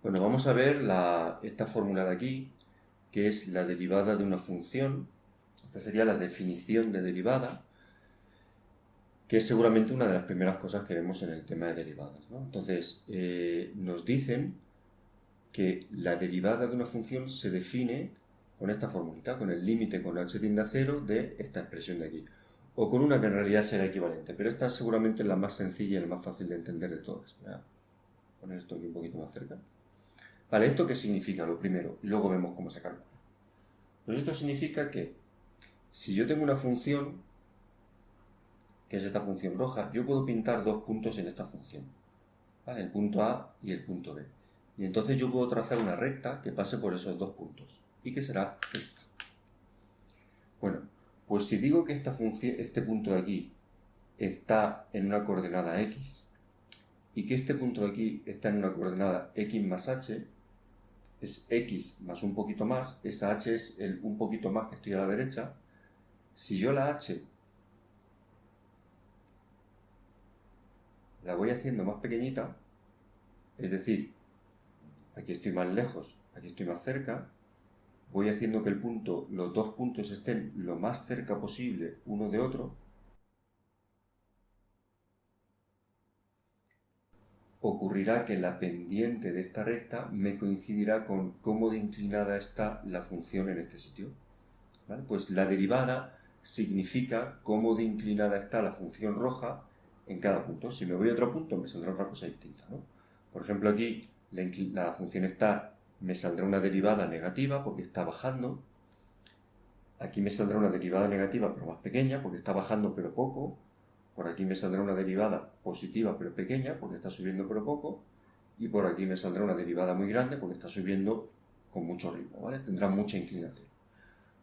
Bueno, vamos a ver esta fórmula de aquí, que es la derivada de una función. Esta sería la definición de derivada, que es seguramente una de las primeras cosas que vemos en el tema de derivadas, ¿no? Entonces, nos dicen que la derivada de una función se define con esta formulita, con el límite con h tiende a 0 de esta expresión de aquí. O con una que en realidad será equivalente, pero esta seguramente es la más sencilla y la más fácil de entender de todas. Voy a poner esto aquí un poquito más cerca. Vale, ¿esto qué significa? Lo primero, y luego vemos cómo se calcula. Pues esto significa que si yo tengo una función, que es esta función roja, yo puedo pintar dos puntos en esta función. ¿Vale? El punto A y el punto B. Y entonces yo puedo trazar una recta que pase por esos dos puntos. ¿Y que será esta? Bueno, pues si digo que esta función, este punto de aquí está en una coordenada x y que este punto de aquí está en una coordenada x más h, es x más un poquito más, esa h es el un poquito más que estoy a la derecha. Si yo la h la voy haciendo más pequeñita, es decir, aquí estoy más lejos, aquí estoy más cerca, voy haciendo que los dos puntos estén lo más cerca posible uno de otro, ocurrirá que la pendiente de esta recta me coincidirá con cómo de inclinada está la función en este sitio. ¿Vale? Pues la derivada significa cómo de inclinada está la función roja en cada punto. Si me voy a otro punto me saldrá otra cosa distinta, ¿no? Por ejemplo, aquí la función está, me saldrá una derivada negativa porque está bajando. Aquí me saldrá una derivada negativa pero más pequeña porque está bajando pero poco. Por aquí me saldrá una derivada positiva pero pequeña porque está subiendo pero poco. Y por aquí me saldrá una derivada muy grande porque está subiendo con mucho ritmo, ¿vale? Tendrá mucha inclinación.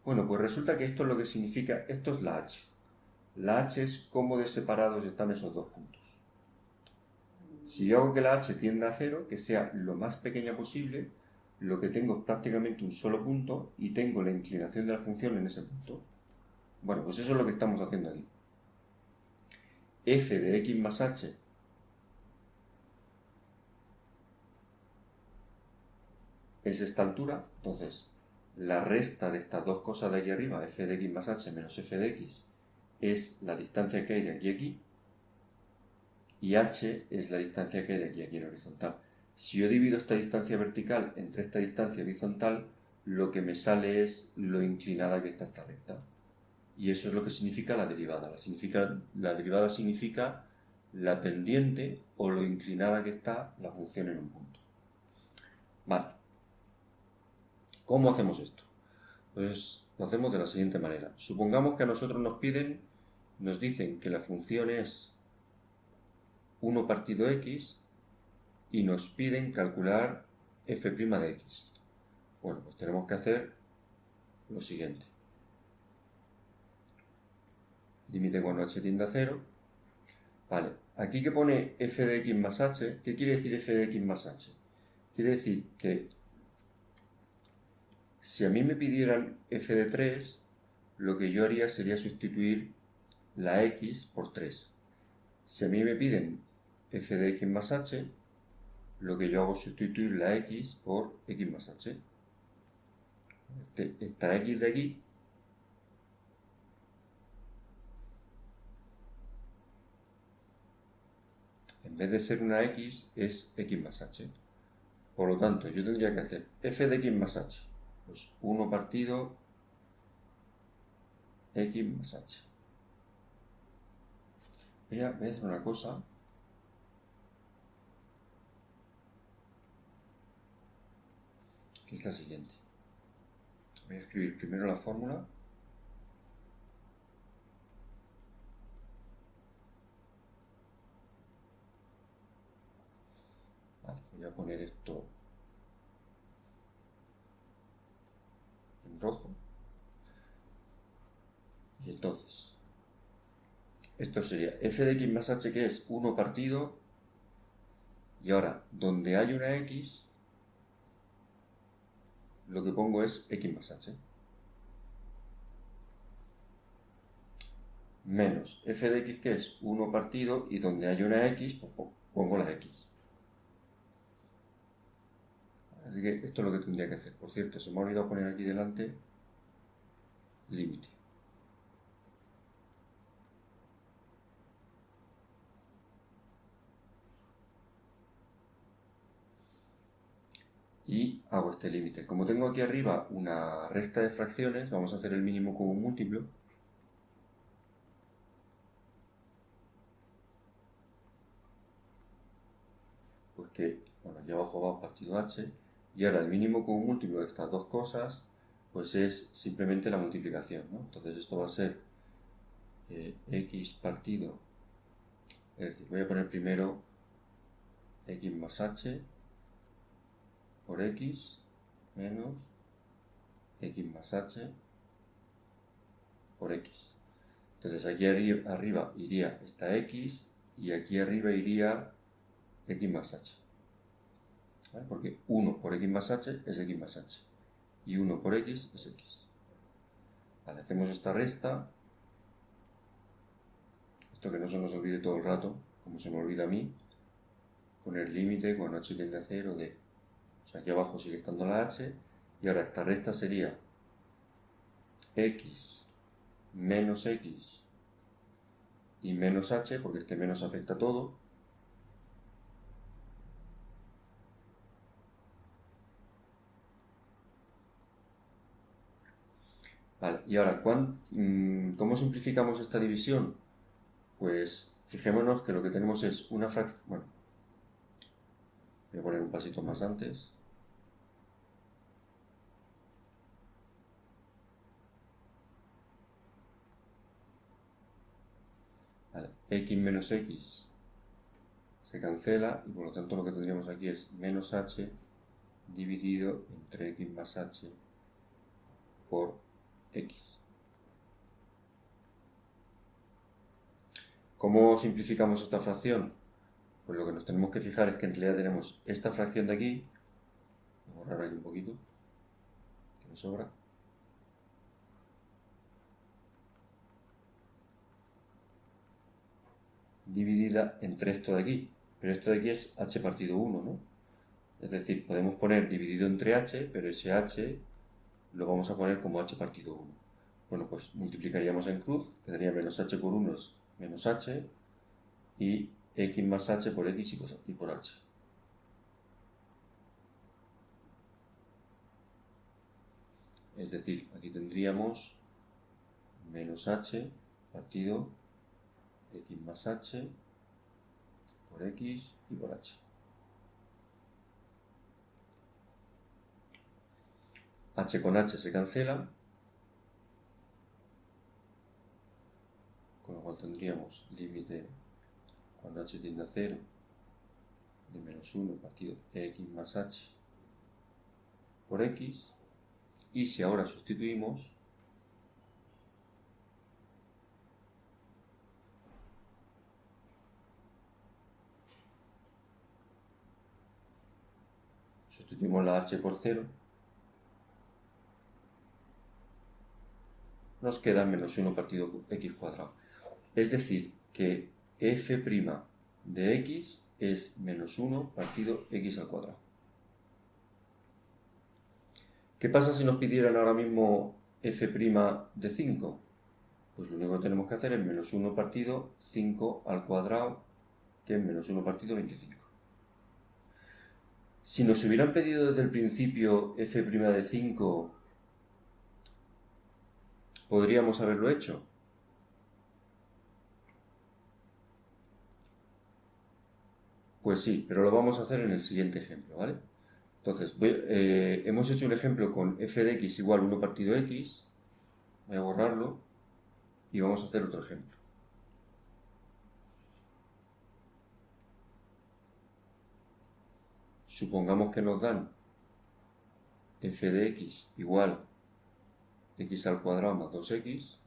Bueno, pues resulta que esto es lo que significa, esto es la h. La h es cómo de separados están esos dos puntos. Si yo hago que la h tienda a 0, que sea lo más pequeña posible, lo que tengo es prácticamente un solo punto y tengo la inclinación de la función en ese punto. Bueno, pues eso es lo que estamos haciendo aquí. F de x más h es esta altura, entonces la resta de estas dos cosas de aquí arriba, f de x más h menos f de x, es la distancia que hay de aquí a aquí, y h es la distancia que hay de aquí a aquí en horizontal. Si yo divido esta distancia vertical entre esta distancia horizontal, lo que me sale es lo inclinada que está esta recta. Y eso es lo que significa la derivada. La derivada significa la pendiente o lo inclinada que está la función en un punto. Vale. ¿Cómo hacemos esto? Pues lo hacemos de la siguiente manera. Supongamos que a nosotros nos dicen que la función es 1 partido x y nos piden calcular f' de x. Bueno, pues tenemos que hacer lo siguiente. Límite cuando h tiende a 0. Vale, aquí que pone f de x más h, ¿qué quiere decir f de x más h? Quiere decir que si a mí me pidieran f de 3, lo que yo haría sería sustituir la x por 3. Si a mí me piden f de x más h, lo que yo hago es sustituir la x por x más h. Esta x de aquí, en vez de ser una x, es x más h. Por lo tanto, yo tendría que hacer f de x más h, pues 1 partido x más h. Voy a hacer una cosa, que es la siguiente. Voy a escribir primero la fórmula. Vale, voy a poner esto en rojo. Y entonces, esto sería f de x más h, que es 1 partido, y ahora, donde hay una x, lo que pongo es x más h. Menos f de x, que es 1 partido, y donde hay una x, pues pongo la x. Así que esto es lo que tendría que hacer. Por cierto, se me ha olvidado poner aquí delante límite. Y hago este límite. Como tengo aquí arriba una resta de fracciones, vamos a hacer el mínimo común múltiplo. Pues que, bueno, aquí abajo va partido h, y ahora el mínimo común múltiplo de estas dos cosas, pues es simplemente la multiplicación, ¿no? Entonces esto va a ser x partido, es decir, voy a poner primero x más h por x menos x más h por x. Entonces aquí arriba iría esta x y aquí arriba iría x más h. ¿Vale? Porque 1 por x más h es x más h y 1 por x es x. Vale, hacemos esta resta. Esto que no se nos olvide todo el rato, como se me olvida a mí, poner límite cuando h tiende a 0 de... O sea, aquí abajo sigue estando la h y ahora esta resta sería x menos x y menos h, porque este menos afecta a todo. Vale, y ahora, ¿cómo simplificamos esta división? Pues fijémonos que lo que tenemos es una fracción... Bueno, voy a poner un pasito más antes. Vale, x menos x se cancela y por lo tanto lo que tendríamos aquí es menos h dividido entre x más h por x. ¿Cómo simplificamos esta fracción? Pues lo que nos tenemos que fijar es que en realidad tenemos esta fracción de aquí, voy a borrar aquí un poquito, que me sobra, dividida entre esto de aquí, pero esto de aquí es h partido 1, ¿no? Es decir, podemos poner dividido entre h, pero ese h lo vamos a poner como h partido 1. Bueno, pues multiplicaríamos en cruz, quedaría menos h por 1 es menos h, y x más h por x y por h. Es decir, aquí tendríamos menos h partido x más h por x y por h. H con h se cancela, con lo cual tendríamos límite cuando h tiende a 0 de menos 1 partido x más h por x, y si ahora sustituimos, sustituimos la h por 0, nos queda menos 1 partido x cuadrado. Es decir, que f' de x es menos 1 partido x al cuadrado. ¿Qué pasa si nos pidieran ahora mismo f' de 5? Pues lo único que tenemos que hacer es menos 1 partido 5 al cuadrado, que es menos 1 partido 25. Si nos hubieran pedido desde el principio f' de 5, ¿podríamos haberlo hecho? Pues sí, pero lo vamos a hacer en el siguiente ejemplo, ¿vale? Entonces, hemos hecho un ejemplo con f de x igual 1 partido x, voy a borrarlo, y vamos a hacer otro ejemplo. Supongamos que nos dan f de x igual x al cuadrado más 2x.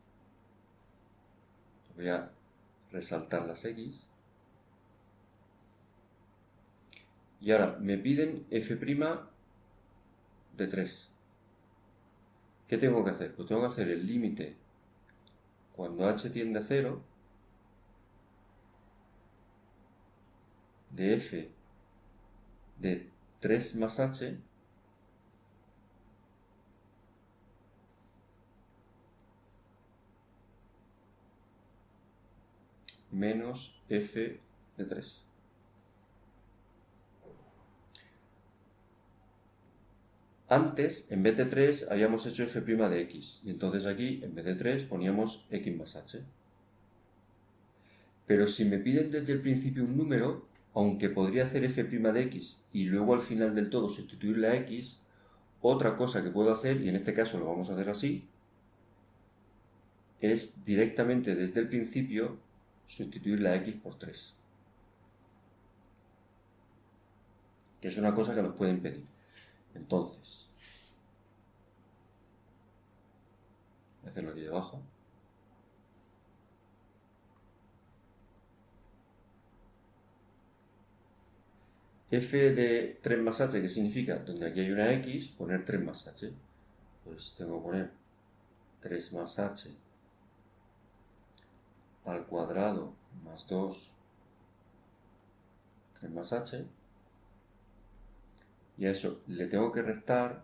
Voy a resaltar las x. Y ahora me piden f' de 3. ¿Qué tengo que hacer? Pues tengo que hacer el límite cuando h tiende a 0 de f de 3 más h menos f de 3. Antes, en vez de 3, habíamos hecho f' de x. Y entonces aquí, en vez de 3, poníamos x más h. Pero si me piden desde el principio un número, aunque podría hacer f' de x y luego al final del todo sustituirle a x, otra cosa que puedo hacer, y en este caso lo vamos a hacer así, es directamente desde el principio sustituir la x por 3. Que es una cosa que nos pueden pedir. Entonces, voy a hacerlo aquí debajo. F de 3 más h, ¿qué significa? Donde aquí hay una x, poner 3 más h. Pues tengo que poner 3 más h al cuadrado más 2, 3 más h. Y a eso le tengo que restar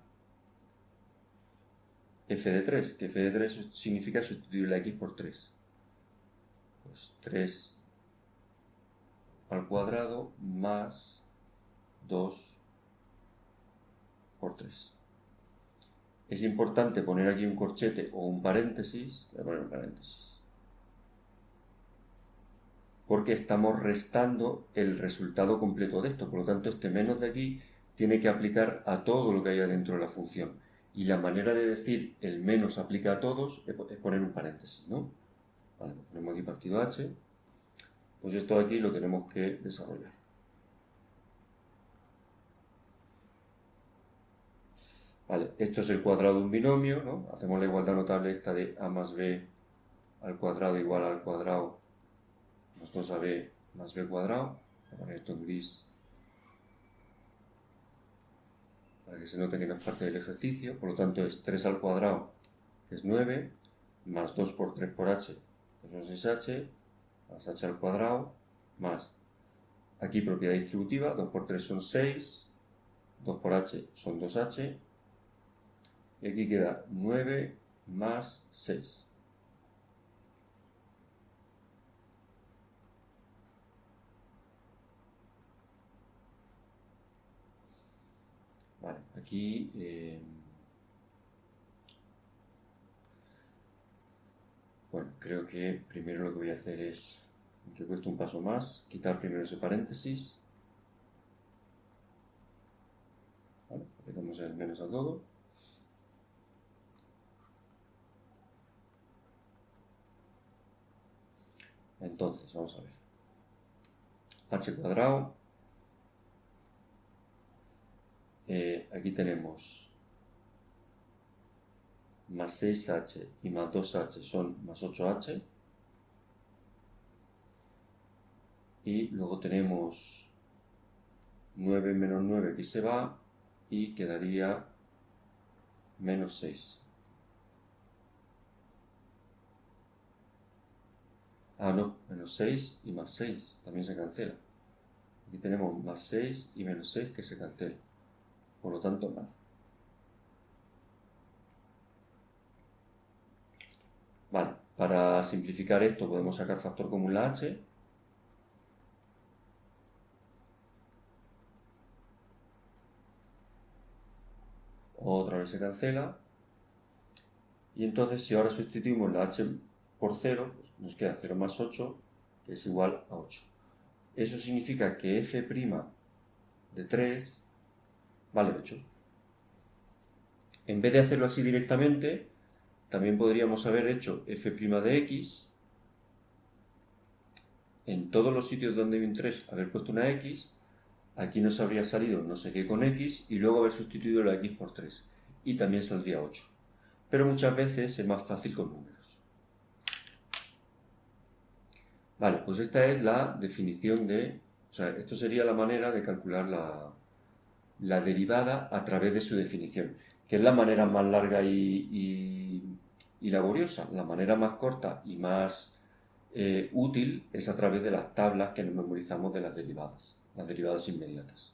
f de 3, que f de 3 significa sustituir la x por 3. Pues 3 al cuadrado más 2 por 3. Es importante poner aquí un corchete o un paréntesis. Voy a poner un paréntesis. Porque estamos restando el resultado completo de esto. Por lo tanto, este menos de aquí tiene que aplicar a todo lo que haya dentro de la función. Y la manera de decir el menos aplica a todos es poner un paréntesis, ¿no? Vale, ponemos aquí partido h. Pues esto de aquí lo tenemos que desarrollar. Vale, esto es el cuadrado de un binomio, ¿no? Hacemos la igualdad notable esta de a más b al cuadrado igual al cuadrado más 2ab más b cuadrado. Voy a poner esto en gris para que se note que no es parte del ejercicio. Por lo tanto es 3 al cuadrado, que es 9, más 2 por 3 por h, que son 6h, más h al cuadrado, más aquí propiedad distributiva, 2 por 3 son 6, 2 por h son 2h, y aquí queda 9 más 6. Vale, aquí bueno, creo que primero lo que voy a hacer es, aunque cueste un paso más, quitar primero ese paréntesis. Vale, aplicamos el menos a todo. Entonces, vamos a ver. H cuadrado. Aquí tenemos más 6h y más 2h son más 8h. Y luego tenemos 9 menos 9 que se va y quedaría menos 6. Ah, no, menos 6 y más 6 también se cancela. Aquí tenemos más 6 y menos 6 que se cancela. Por lo tanto, nada. Vale, para simplificar esto podemos sacar factor común la h. Otra vez se cancela. Y entonces si ahora sustituimos la h por 0, pues nos queda 0 más 8, que es igual a 8. Eso significa que f' de 3 vale 8. En vez de hacerlo así directamente, también podríamos haber hecho f' de x. En todos los sitios donde hay un 3 haber puesto una x. Aquí nos habría salido no sé qué con x y luego haber sustituido la x por 3. Y también saldría 8. Pero muchas veces es más fácil con números. Vale, pues esta es la definición de... O sea, esto sería la manera de calcular la derivada a través de su definición, que es la manera más larga y laboriosa. La manera más corta y más útil es a través de las tablas que nos memorizamos de las derivadas inmediatas.